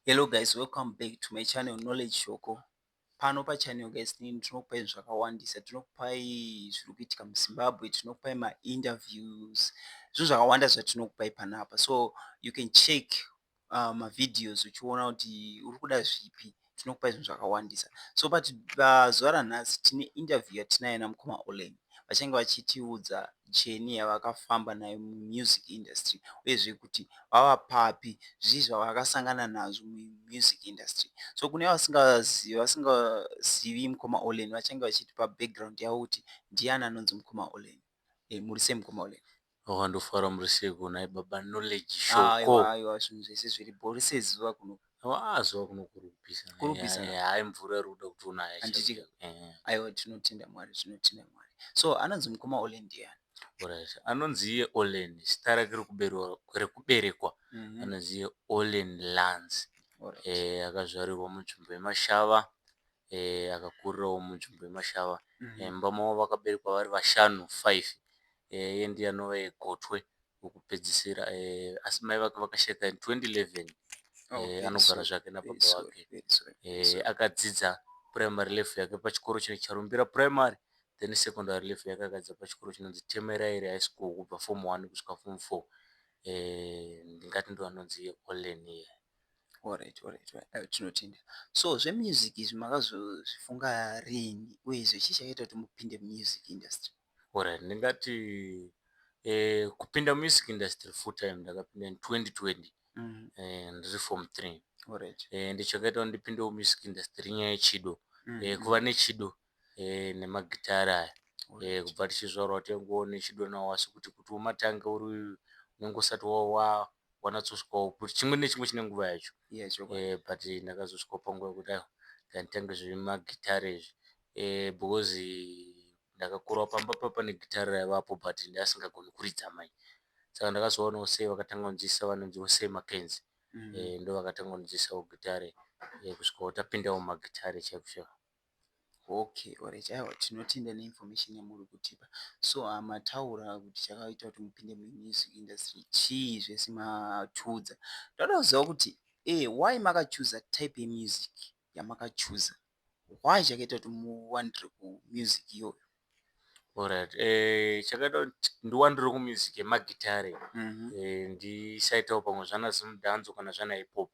Hello guys, welcome back to my channel Knowledge Shoko. Pano pachannel guys tinokupai zvakawandisa, tinokupai zviri kuitika muZimbabwe, tinokupai ma-interviews, zvinhu zvakawanda zvatinokupai panapa. So you can check mavideos uchiona kuti uri kuda zvipi, tinokupai zvinhu zvakawandisa. So pazuva ranhasi tine interview yatinayo naMukoma Olen. Vachange vachitiudza jeni yavakafamba nayo mumusic industry uyezve kuti vava papi, zvii zvavakasangana nazvo mumusic industry. So kune vasingazivi Mukoma Olen vachange vachitipa background yavo kuti ndiani anonzi Mukoma Olen. Muri sei Mukoma Olen? Wakandofara muri sei kunai baba Knowledge Aiwa Shoko. zvinhu zvese zviripo. Uri sei zuva kuno? Zuva kuno kurupisa. Kurupisa na? Hai mvura iri kuda kutonaya Handiti chaizvo. aiwa tinotenda Mwari, tinotenda Mwari. So anonzi Mukoma Olen ndiani? Alright. Anonzi iye Olen, zita rake rekuberekwa anonzi iye Olen Lance. Alright. Akazvarirwa munzvimbo yeMashava, akakurirawo munzvimbo yeMashava. Imba mavo vakaberekwa vari vashanu, 5. Iye ndiye anova Gotwe wokupedzisira, asi mai vake vakasheka in 2011. Anogara zvake nababa vake. Akadzidza primary level yake pachikoro charumbira primary, then secondary level yake akadzidza pachikoro chinonzi Temeraire High School kubva form 1 kusvika form 4. Ndingati ndo anonzi iye Olen iye. Alright. Tinotenda. So zvemusic izvi makazozvifunga rini uyezve chii chakaita kuti mupinde mumusic industry? Alright, ndingati kupinda music industry full time ndakapinda in 2020. Ndiri form 3. Alright. Ndichakaita kuti ndipindewo music industry inyaya yechido. Kuva nechido nemagitara aya. Kubva tichizvarwa tangowo nechido nawo, asi kuti umatange uri unenge usati wanatsosvikawo kuti chimwe nechimwe chine nguva yacho. But ndakazosvikawo panguva yekuti aiwa nganditange zvemagitara izvi, because ndakakurawo pamba pane gitara raivapo but ndasingagoni kuridza mai. Saka ndakazoonawo sei vakatanga kunziisa vanonziwo sei Mackenzie. Ndo vakatanga kunziisawo gitare kusvikawo tapindawo mumagitare chaizvo chaizvo. Okay, alright. Aiwa tinotenda neinformation yamuri kutipa. So mataura kuti chakaita kuti mupinde mumusic industry chii zvese matiudza. Ndoda kuziva kuti why makachuza type yemusic yamakachuza? Why chakaita kuti muwandire kumusic iyoyo? Alright, chakaita kuti ndiwandire kumusic yemagitare ndisaitawo pamwe zvana zimudhanzo kana zvana hip hop,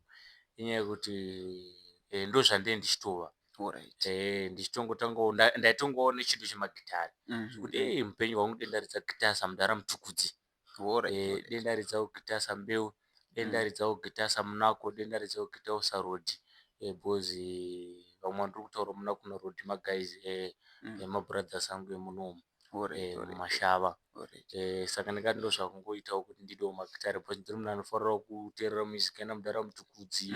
inyaya yekuti ndo zvandee ndichitova. Alright. Ndichitongotangawo ndaitongawo nechido chemagitare zvekuti mupenyu hwangu dai ndaridza gita saMudhara Mutukudzi, dai ndaridzawo gita saMbeu, dai ndaridzawo gita saMunako, dai ndaridzawo gita saRodi, because vamwe vandiri kutaura Munako naRodi maguys mabrothers angu emunomu muMashava. Saka ndingati ndo zvakungoitawo kuti ndidewo magitare because ndiri munhu anofarirawo kuteerera music yana Mudhara Mutukudzi,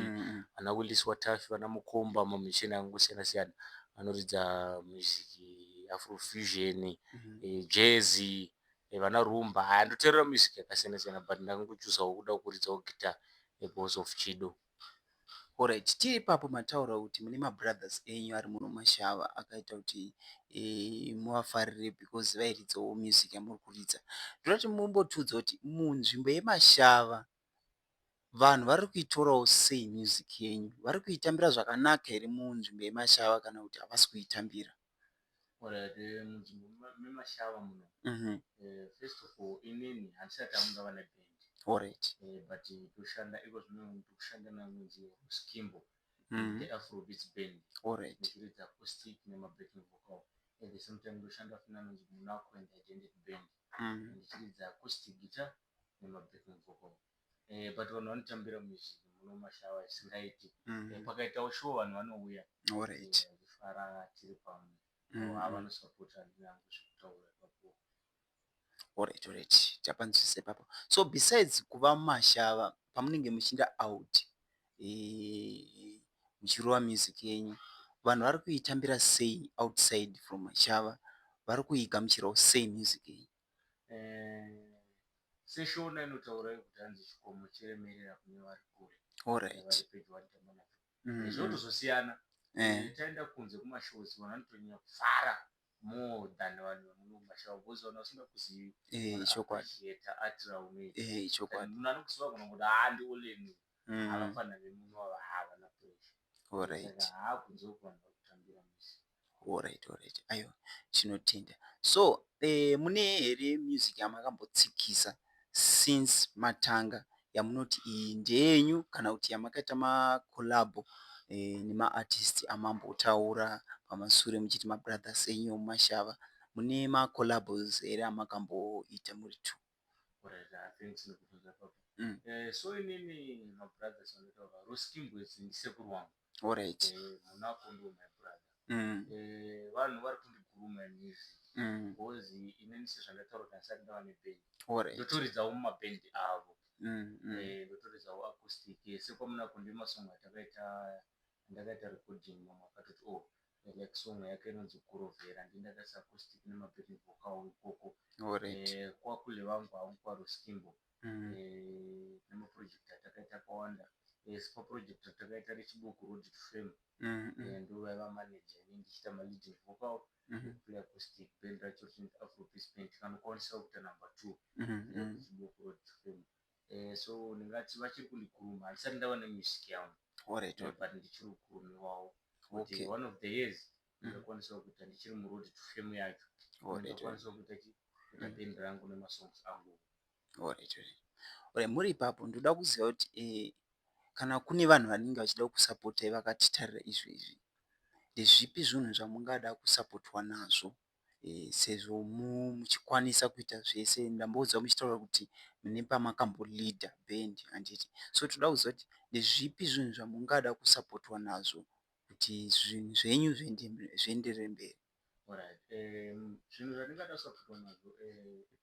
vana Willis Watafi, vana Mukomba, mamusician akangosiyana siyana anoridza music Afrofusion, jazz, vana Rumba. Ndoteerera music yakasiyana siyana but ndakangochuzawo kuda kuridzawo gita because of chido. Alright, tiri ipapo mataura kuti mune mabrothers enyu ari muno Mashava akaita kuti muvafarire because vairidzawo music yamuri kuridza. Ndoda kuti mumbotiudza kuti munzvimbo yeMashava vanhu vari kuitorawo sei music yenyu? Vari kuitambira zvakanaka here munzvimbo yeMashava kana kuti havasi kuitambira? Alright, munzvimbo meMashava muno, first of all inini handisati ndava neband. Alright. But toshanda iko zvimwe tokushanda namunzi Skimbo, the Afrobeats band. Alright. Ndichiridza acoustic nemabacking vocal. At the same time ndoshanda funa nonzi Munako and Identity band. Ndichiridza acoustic guitar nemabacking vocal. But vanhu vanotambira music muno Mashava isingaiti. Pakaitawo show vanhu vanouya. Alright. Ndifara tiri pamwe. Avanosapota nangu zvekutaura ipapo. Alright. Tapanzwisa ipapo. So besides kuva muMashava pamunenge muchienda out muchirova music yenyu, vanhu vari kuitambira sei outside from Mashava? Vari kuigamuchirawo sei music yenyu? Seshona inotaura kuti hanzi chikomo chiremerera kune vari kure. Alright. Vari pedyo vanotamba nazvo. Zvinotozosiyana. Taenda kunze kumashows vanhu vanotonyanya kufara more than vanhu vamuno muMashava because vanhu vasingakuzivi atira unoita. Chokwadi. Munhu anokuziva kana kuti ndi Olen, havafanira nemunhu wavahava. Alright. saka haakunzokuvanza kutambira musi. Alright. Aiwa, tinotenda. So, mune here music yamakambotsikisa since matanga yamunoti iyi ndeyenyu kana kuti yamakaita makolabho nemaartist amambotaura pamasure muchiti mabrothers enyu mumashava. Mune makolabhos here amakamboita muri two? So inini mabrothers vanotaura Roskimbwes ndisekuru wangu. Alright. Munako ndo my brother. Vanhu vari kundiguruma music because inini sezvandataura kuti handisati ndava nebhendi ndotoridzawo mumabhendi avo, ndotoridzawo acoustic. Sekwamunako ndemasongo andakaita recording mamwe akatoti like song yake inonzi kurovhera ndindakaisa acoustic nemabhendi vocal ikoko. Kwakule vangu havo kwaRoskimbo nemaproject atakaita akawanda. Paproject atakaita rechibuku Road to Fame ndo vaiva manager ini ndichiita maleading vocal play acoustic. Band racho rinzi Afropeace Band kanokwanisa kuita number 2 rechibuku Road to Fame. So ndingati vachiri kundiguruma handisati ndava nemusic yangu, but ndichiri kugurume wavo. One of the years ndakwanisa kuita ndichiri muRoad to Fame yacho, ndakwanisa kuita band rangu nemasongs angu. Muri ipapo ndoda kuziva kuti kana kune vanhu vanenge vachida kusapotai vakatitarira izvi, ndezvipi zvinhu zvamungada kusapotwa nazvo sezvo muchikwanisa kuita zvese? Ndamboudza muchitaura kuti mune pamakamboleadha band handiti, so toda kuziva kuti ndezvipi zvinhu zvamungada kusapotwa nazvo kuti zvinhu zvenyu zvienderere mberi? Zvinhu zvandingada kusapotwa nazvo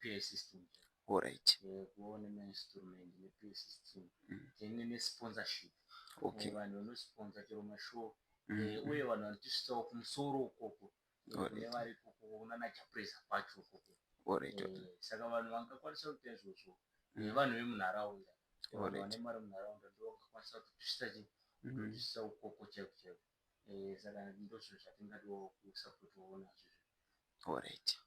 PA system. Alright. Kuva nemainstrument nePA system nesponsorship. Vanhu vanosponsa chero mashow uye vanhu vanotisvisawo kumusoro ukoko kune vari ikoko kunana chapresa kwacho ukoko. Saka vanhu vangakwanisa kuita izvozvo vanhu vemunharaunda, vanhu vane mari munharaunda ndo vangakwanisa kutisvisa ukoko chaiko chaiko. Saka ndo zvinhu zvatingadawo kusapotwawo nazvo. Alright.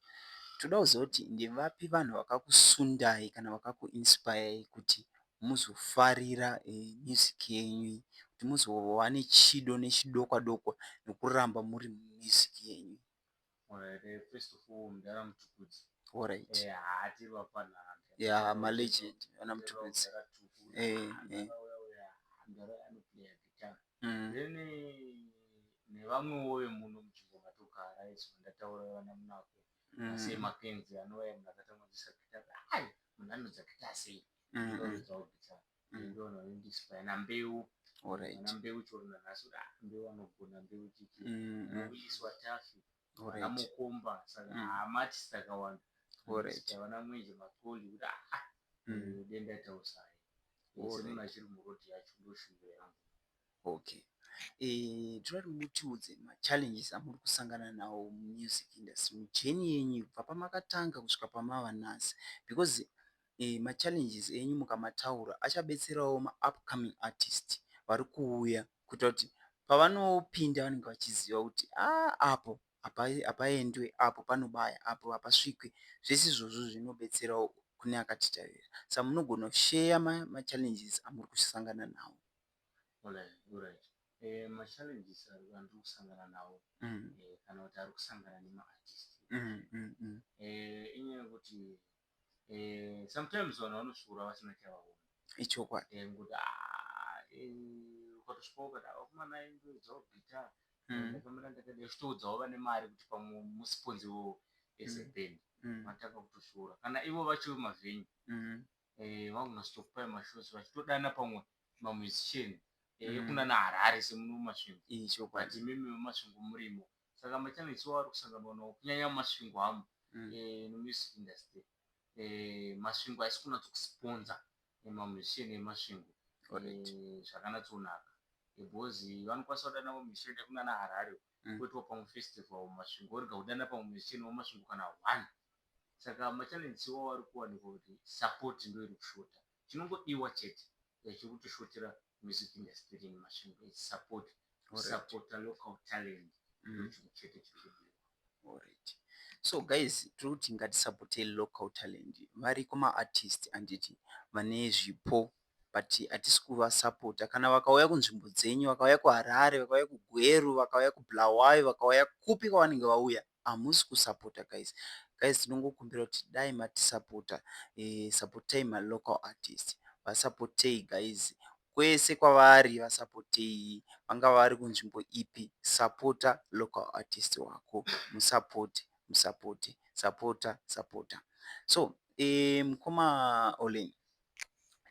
Toda kuziva kuti ndevapi vanhu vakakusundai kana vakakuinspire kuti muzofarira music yenyu, kuti muzova nechido nechidokwa dokwa nekuramba muri mumusic yenyu? First of all, Mudara Mutukudzi. Alright. Haatiri vapanhara. Yeah, malegend ana Mutukudzi. Mudara anoplaya guitar. Then nevamwewo vemuno munzvimbo matogara izvo ndataura vana Munako Sei Makenzi anova munhu akatamadzisa guitar. Munhu anodza guitar sei? Ndoridzawo guitar. Ndo vanhu vanondiinspire naMbeu. Mbeu chero nanhasi Mbeu anogona Mbeu chichi. Noiswa Tafi. Vana Mukomba. Saka hamatisi akawanda. Vana Mwenje Makoli kuti denda tausai. Semunhu achiri murodhi yacho ndoshuviro yangu. Okay. Toda kuti mutiudze machallenges amuri kusangana nawo mumusic industry mujeni yenyu kubva pamakatanga kusvika pamava nhasi, because machallenges enyu mukamataura achabetserawo maupcoming artist vari kuuya kuita kuti pavanopinda vanenge vachiziva kuti apo hapaendwe, apo panobaya, apo hapasvikwe. Zvese izvozvo zvinobetserawo kune akatitarira. Saka munogona kusheya machallenges amuri kusangana nawo. Alright. Machallenges andiri kusangana nawo kana kuti ari kusangana nemaartist inyaya yekuti sometimes vanhu vanosvuura vasina chavaona. Ichokwadi. Ngokuti ukatosvikawo ukati vakomana indoedzawo guitar ndakamira ndakadai uchitoudzawo vane mari kuti pamwe musiponziwo eseband matanga kutosvuura kana ivo vacho vemavhenyu vangonatsotokupai mashows vachitodana pamwe mamusician ekunana Harare semumasvingo, but imimi mumasvingo murimo. Saka machallenges vari kusanganwa nawo kunyanya mumasvingo hamo nomusic industry. Masvingo haisi kunatsokusponza mamusician emasvingo zvakanatsonaka, because vanokwanisa kudana mamusician ekunana Harare kwoitwa pamwe festival mumasvingo orega kudana pamwe musician wemasvingo kana 1. Saka machallenges vari kuwanikwa kuti support ndo iri kushota. Chinongodiwa chete chiri kutoshotera music industry in masvingo is support a local talent. Alright. So guys, tiri kuti ngatisapotei local talent. Variko maartist anditi vane zvipo but hatisi kuvasapota. Kana vakauya kunzvimbo dzenyu, vakauya kuHarare, vakauya kuGweru, vakauya kuBulawayo, vakauya kupi kwavanenge vauya, hamusi kusapota guys. Guys, tinongokumbira kuti dai matisapota, sapotai malocal artist, vasapotei guys, kwese kwavari vasapotei, vanga vari kunzvimbo ipi, sapota local artist wako, musapote, sapota. So mukoma Olen,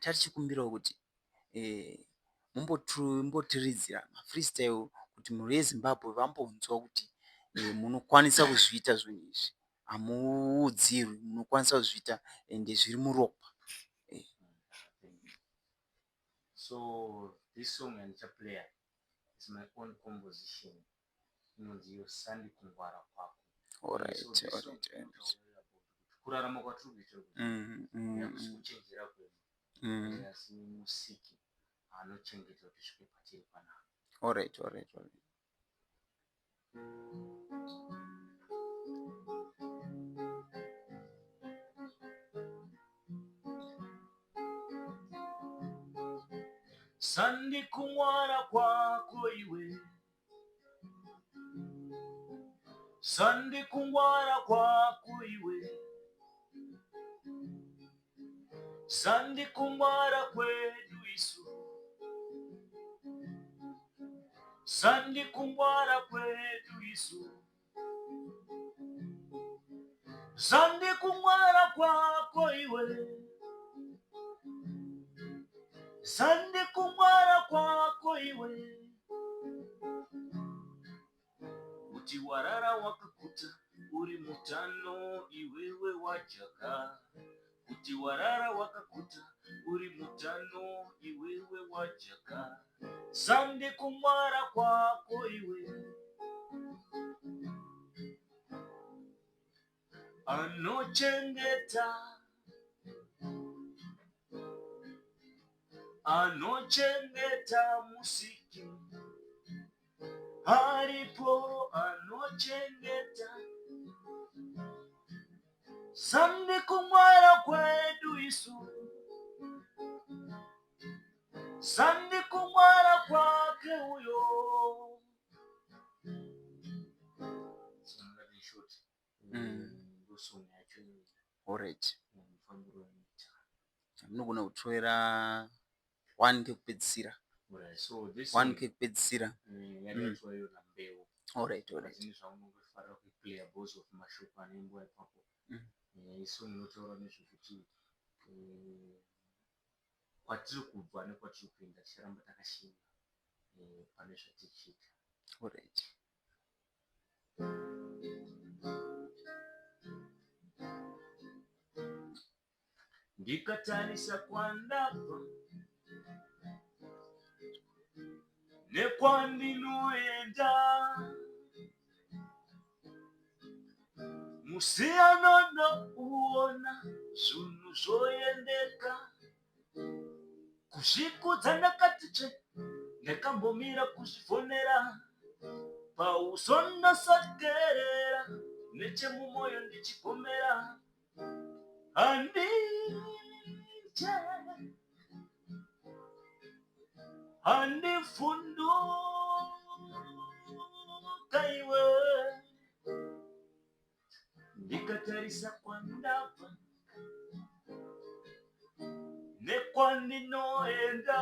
tatichikumbirawo kuti mumbotiridzira mafreestyle kuti mhuri yeZimbabwe vambonzwa kuti munokwanisa kuzviita zvinhu izvi, hamuudzirwi, munokwanisa kuzviita ende zviri muropa. So this song yandichaplaya is my own composition, inonzi Sandi Kungwara Kwako. Alright. Kurarama kwatiri kuita kuchenjera kwedu, asi musiki anochengeta kuti zvisvike patiri panapa. Alright. Sandi Kungwara Kwako iwe, Sandi Kungwara Kwako iwe, Sandi Kungwara kwedu isu, Sandi Kungwara kwedu isu, Sandi Kungwara Kwako iwe, Sandi Kungwara Kwako iwe, kuti warara wakakuta uri mutano iwewe wajaka, kuti warara wakakuta uri mutano iwewe wajaka, Sandi Kungwara Kwako iwe, anochengeta musiki, haripo anochengeta, Sandi Kungwara kwedu isu, Sandi Kungwara kwake uyo. Alright. Munogona kutoera 1K kupedzisira. 1K kupedzisira. Alright. Kwatiri kubva nekwatiri kuenda ticharamba takashinga pane zvatichiita. Alright. Ndikatarisa kwandabva nekwandinoenda, musiyano uona zvinhu zvoendeka, kuzvikudza ndakati ndakambomira kuzvivhonera, pauso ndasakerera, nechemumwoyo ndichigomera, handivhunduka iwe, ndikatarisa kwandabva nekwandinoenda.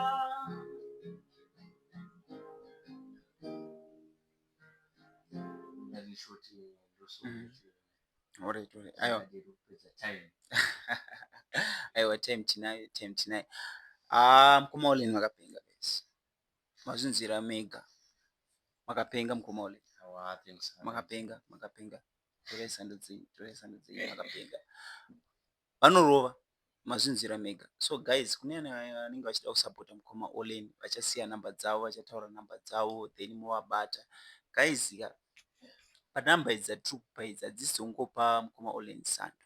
Alright. Aiwa, time tinayo. Mukoma Olen makapenga guys. Mazvinzira mega. Makapenga mukoma Olen. Makapenga. Torai sando dzenyu makapenga. Vanorova. Mazvinzira mega. So guys, kune vanenge vachida kusapota mukoma Olen, vachasiya namba dzavo, vachataura namba dzavo, then movabata. Guys, panamba idzi dzatiri kupa idzi hadzizongopa mukoma Olen sando.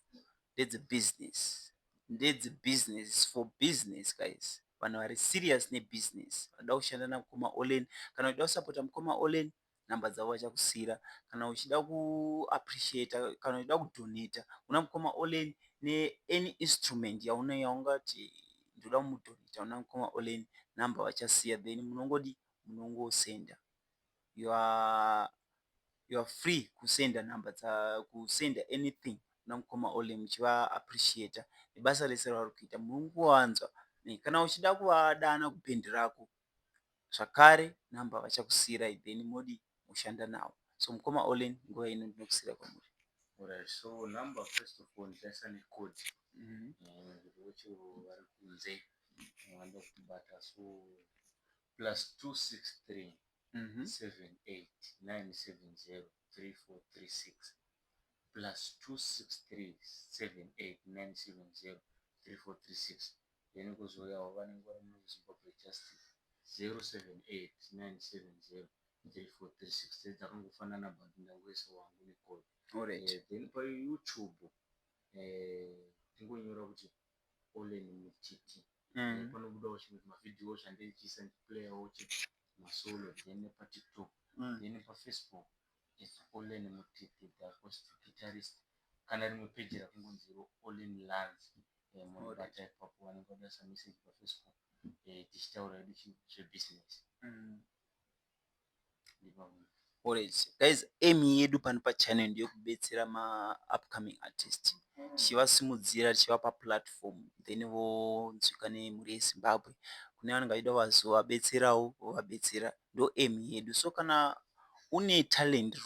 Ndedze business. It's for business guys. Vanhu vari serious nebusiness. Vanoda kushanda namukoma Olen. Kana uchida kusapota mukoma Olen, namba dzavo vachakusiyira. Kana uchida kuappreciate, kana uchida kudonata kuna mukoma Olen, ne any instrument yaungati ndoda kumudoneta una mukoma online namba vachasiya, then munongodi munongosenda. You are free kusenda namba kusenda anything kuna mukoma online muchiva appreciata nebasa rese ravari kuita, muri kuvanzwa. Kana uchida kuvadana kubhendi rako zvakare namba vachakusiyirai, then modi mushanda navo. So mukoma online nguva ino ndinokusiyira kwamuri. Alright, so number first of all ndaisa necode vocho vari kunze vanoda kubata, so +263 78 970 3436 +263 78 970 3436, then kuzouyawo vanenge vari muZimbabwe just 078 970 3436 dzedzakangofanana but ndangoisa wangu necode. Then paYouTube tingonyora kuti Olen Mutiti, panobudawo chimwe mavideo zvandichiisa ndichiplayawo masolo, then paTikTok, then paFacebook it's Olen Mutiti the acoustic guitarist. Kana rimwe page rakungonzi Olen Lands, munobata ipapo vanenge vadasa message paFacebook tichitaura hedu zvebusiness. Alright guys, aim yedu pano pachannel ndeyekubetsera upcoming artist, tichivasimudzira tichivapa platform, then vonzwika nemhuri yeZimbabwe. Kune vanenge vachida vazovabetserawo vovabetsera, ndo aim yedu. So kana une talent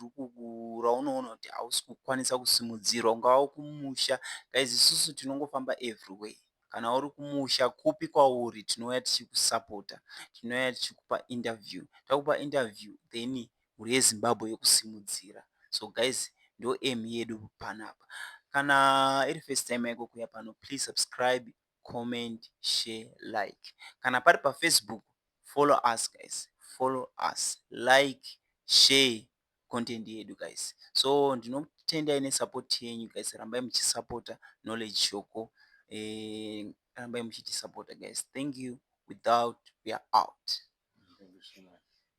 raunoona kuti hausi kukwanisa kusimudzirwa, ungava kumusha guys, isusu tinongofamba everywhere. Kana uri kumusha kupi kwauri tinouya tichikusapota, tinouya tichikupa interview. Takupa interview then mhuri yeZimbabwe yokusimudzira. So guys, ndo aim yedu panapa. Kana iri first time yako kuya pano, please subscribe, comment, share, like. Kana pari paFacebook, follow us guys, follow us, like, share content yedu guys. So ndinotendai nesupport yenyu guys, rambai muchisupporta Knowledge Shoko, rambai muchitisupporta guys. Thank you. Without, we are out. Thank you so much.